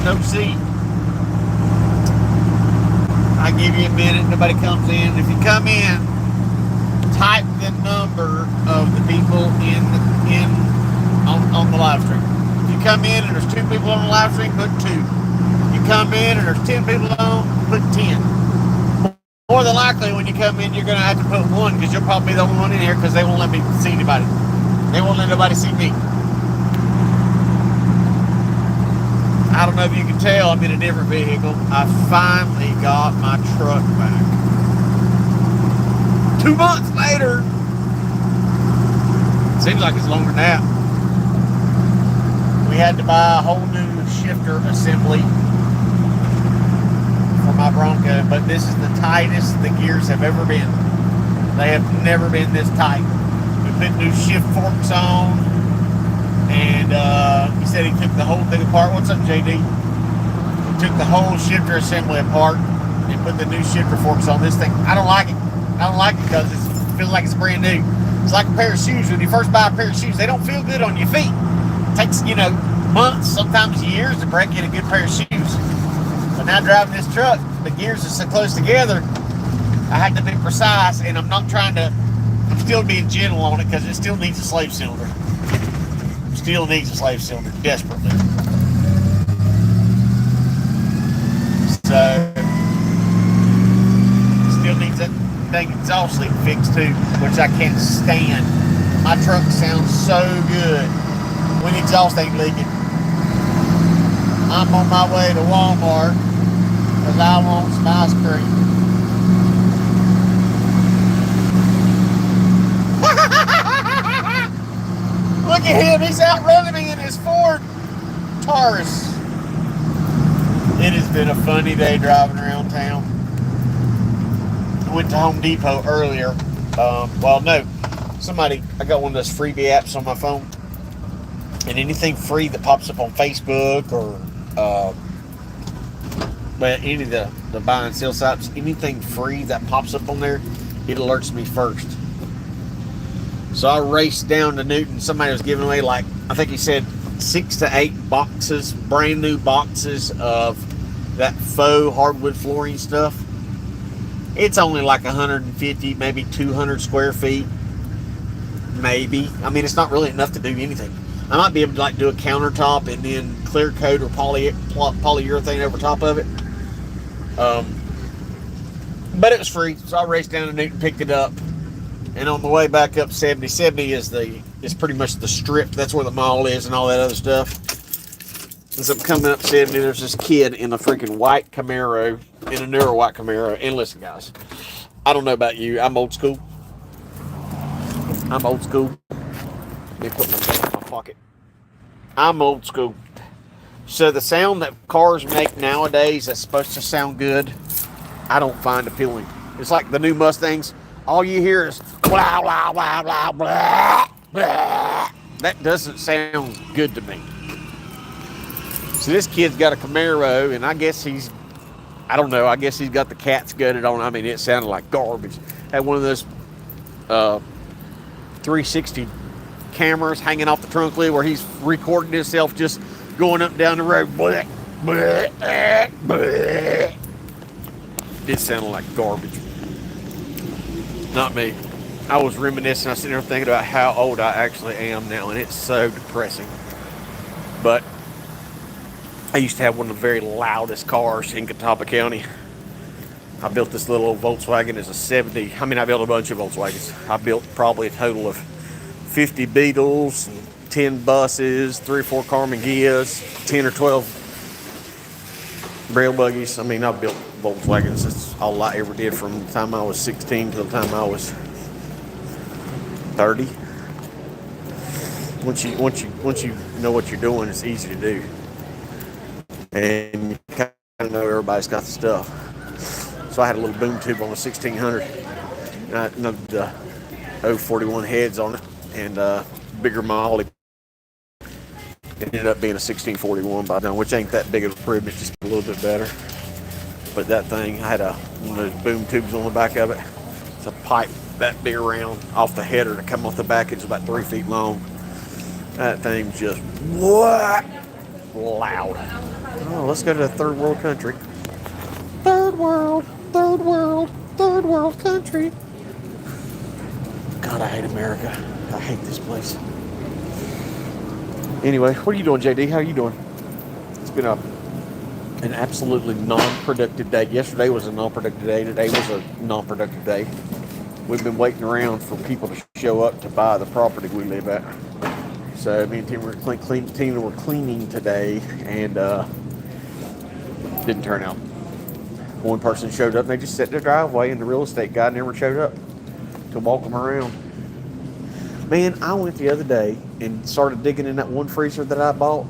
no seat. I give you a minute, nobody comes in. If you come in, type the number of the people on the live stream. If you come in and there's 2 people on the live stream, put 2. You come in and there's 10 people on, put 10. More than likely, when you come in, you're going to have to put 1 because you'll probably be the only one in here because they won't let me see anybody. They won't let nobody see me. I don't know if you can tell, I'm in a different vehicle. I finally got my truck back. 2 months later. Seems like it's longer than that. We had to buy a whole new shifter assembly for my Bronco, but this is the tightest the gears have ever been. They have never been this tight. We put new shift forks on, and he said he took the whole thing apart. What's up, JD? He took the whole shifter assembly apart and put the new shifter forks on. This thing, I don't like it. I don't like it because it feels like it's brand new. It's like a pair of shoes. When you first buy a pair of shoes, they don't feel good on your feet. It takes, months, sometimes years to break in a good pair of shoes. But now driving this truck, the gears are so close together, I had to be precise, and I'm still being gentle on it because it still needs a slave cylinder. Still needs a slave cylinder, desperately. So, still needs that dang exhaust leak fixed too, which I can't stand. My truck sounds so good when the exhaust ain't leaking. I'm on my way to Walmart because I want some ice cream. Look at him, he's outrunning me in his Ford Taurus. It has been a funny day driving around town. I went to Home Depot earlier. I got one of those freebie apps on my phone. And anything free that pops up on Facebook or any of the buy and sell sites, anything free that pops up on there, it alerts me first. So I raced down to Newton. Somebody was giving away, I think he said 6 to 8 boxes, brand new boxes of that faux hardwood flooring stuff. It's only like 150, maybe 200 square feet. Maybe. I mean, it's not really enough to do anything. I might be able to do a countertop and then clear coat or polyurethane over top of it. But it was free, so I raced down to Newton and picked it up. And on the way back up 70 is pretty much the strip. That's where the mall is and all that other stuff. As I'm coming up 70, there's this kid in a freaking white Camaro, in a newer white Camaro. And listen, guys, I don't know about you. I'm old school. Let me put my gun in my pocket. I'm old school. So the sound that cars make nowadays that's supposed to sound good, I don't find appealing. It's like the new Mustangs. All you hear is blah, blah, blah, blah, blah, blah. That doesn't sound good to me. So this kid's got a Camaro, and I guess he's got the cat's gutted on. I mean, it sounded like garbage. Had one of those 360 cameras hanging off the trunk lid where he's recording himself just going up and down the road. Blah, blah, blah. It sounded like garbage. Not me. I was reminiscing. I was sitting there thinking about how old I actually am now, and it's so depressing. But I used to have one of the very loudest cars in Catawba County. I built this little old Volkswagen as a 70. I mean, I built a bunch of Volkswagens. I built probably a total of 50 Beetles, 10 buses, 3 or 4 Carmen Gias, 10 or 12 Braille buggies. I mean, I built Volkswagens. That's all I ever did from the time I was 16 to the time I was 30. Once you know what you're doing, it's easy to do. And you kind of know everybody's got the stuff. So I had a little boom tube on a 1600. And I nubbed the 041 heads on it and bigger Molly. It ended up being a 1641 by now, which ain't that big of a improvement, just a little bit better. But that thing, I had one of those boom tubes on the back of it. It's a pipe that big around off the header to come off the back. It's about 3 feet long. That thing's just what? Loud. Oh, let's go to a third world country. Third world, third world, third world country. God, I hate America. I hate this place. Anyway, what are you doing, JD? How are you doing? It's been an absolutely non-productive day. Yesterday was a non-productive day. Today was a non-productive day. We've been waiting around for people to show up to buy the property we live at. So me and Tina were cleaning today, and didn't turn out. One person showed up, and they just sat in their driveway, and the real estate guy never showed up to walk them around. Man, I went the other day and started digging in that one freezer that I bought,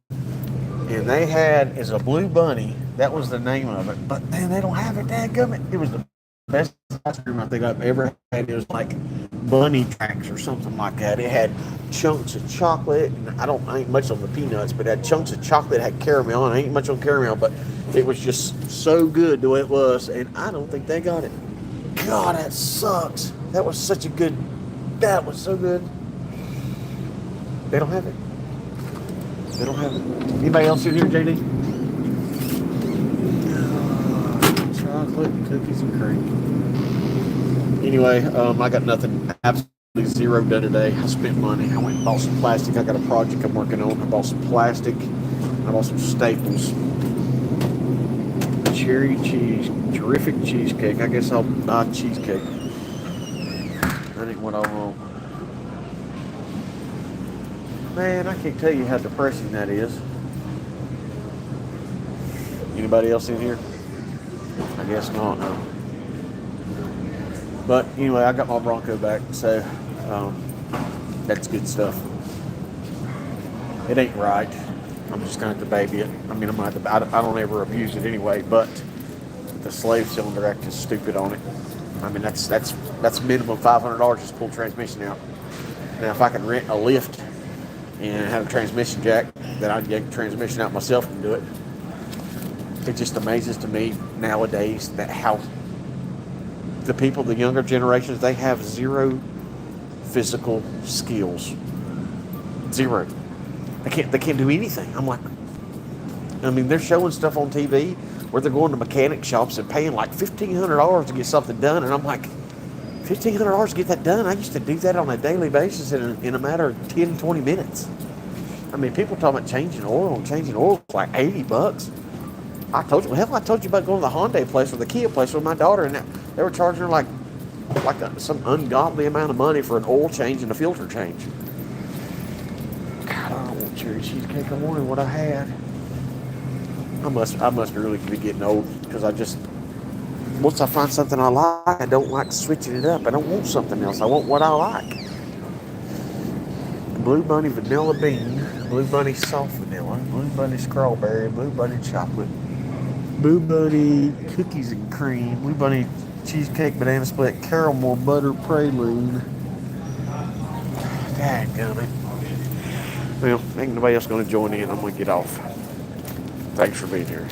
and they had is a Blue Bunny. That was the name of it, but man, they don't have it. Dadgummit. It was the best ice cream I think I've ever had. It was like bunny tracks or something like that. It had chunks of chocolate, and I ain't much on the peanuts, but it had chunks of chocolate. It had caramel, and I ain't much on caramel, but it was just so good the way it was, and I don't think they got it. God, that sucks. That was so good. They don't have it. They don't have it. Anybody else in here, JD? Chocolate, cookies, and cream. Anyway, I got nothing, absolutely zero done today. I spent money. I went and bought some plastic. I got a project I'm working on. I bought some plastic. I bought some staples. Cherry cheese, terrific cheesecake. I guess I'll buy cheesecake. That ain't what I want. Man, I can't tell you how depressing that is. Anybody else in here? I guess not, no. But anyway, I got my Bronco back, so that's good stuff. It ain't right. I'm just gonna have to baby it. I mean, I don't ever abuse it anyway, but the slave cylinder act is stupid on it. I mean, that's minimum $500 just to pull transmission out. Now, if I can rent a lift and have a transmission jack, then I'd get the transmission out myself and do it. It just amazes to me nowadays that how the people, the younger generations, they have zero physical skills. Zero. They can't do anything. I'm like, I mean, they're showing stuff on TV where they're going to mechanic shops and paying like $1,500 to get something done, and I'm like, $1,500 to get that done? I used to do that on a daily basis in a matter of 10, 20 minutes. I mean, people talking about changing oil for like $80. I told you about going to the Hyundai place or the Kia place with my daughter, and they were charging her like some ungodly amount of money for an oil change and a filter change. God, I don't want cherry cheesecake. I wanted what I had. I must really be getting old, because once I find something I like, I don't like switching it up. I don't want something else. I want what I like. Blue Bunny vanilla bean, Blue Bunny soft vanilla, Blue Bunny strawberry, Blue Bunny chocolate, Blue Bunny cookies and cream, Blue Bunny cheesecake, banana split, caramel butter praline. Dadgummit. Well, ain't nobody else going to join in. I'm going to get off. Thanks for being here.